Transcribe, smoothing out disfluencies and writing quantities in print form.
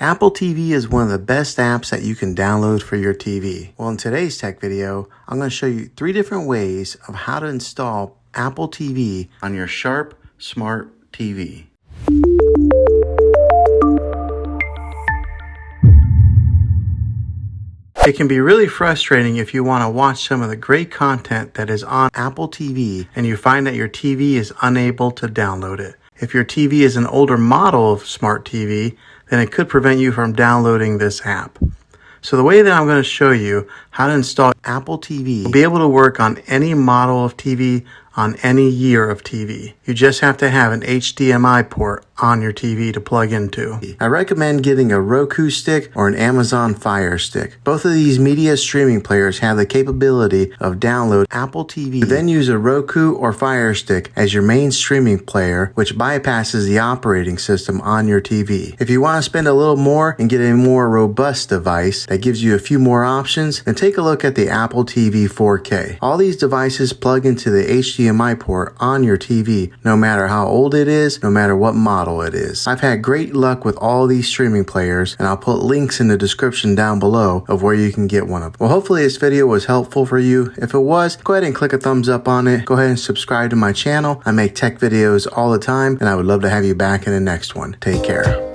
Apple TV is one of the best apps that you can download for your TV. Well, in today's tech video, I'm going to show you 3 different ways of how to install Apple TV on your Sharp Smart TV. It can be really frustrating if you want to watch some of the great content that is on Apple TV and you find that your TV is unable to download it. If your TV is an older model of Smart TV, then it could prevent you from downloading this app. So the way that I'm going to show you how to install Apple TV will be able to work on any model of TV on any year of TV. You just have to have an HDMI port on your TV to plug into. I recommend getting a Roku stick or an Amazon Fire Stick. Both of these media streaming players have the capability of download Apple TV. Then use a Roku or Fire Stick as your main streaming player, which bypasses the operating system on your TV. If you want to spend a little more and get a more robust device that gives you a few more options, then take a look at the Apple TV 4K. All these devices plug into the HDMI port on your TV, no matter how old it is, no matter what model it is. I've had great luck with all these streaming players, and I'll put links in the description down below of where you can get one of them. Well, hopefully this video was helpful for you. If it was, go ahead and click a thumbs up on it. Go ahead and subscribe to my channel. I make tech videos all the time, and I would love to have you back in the next one. Take care.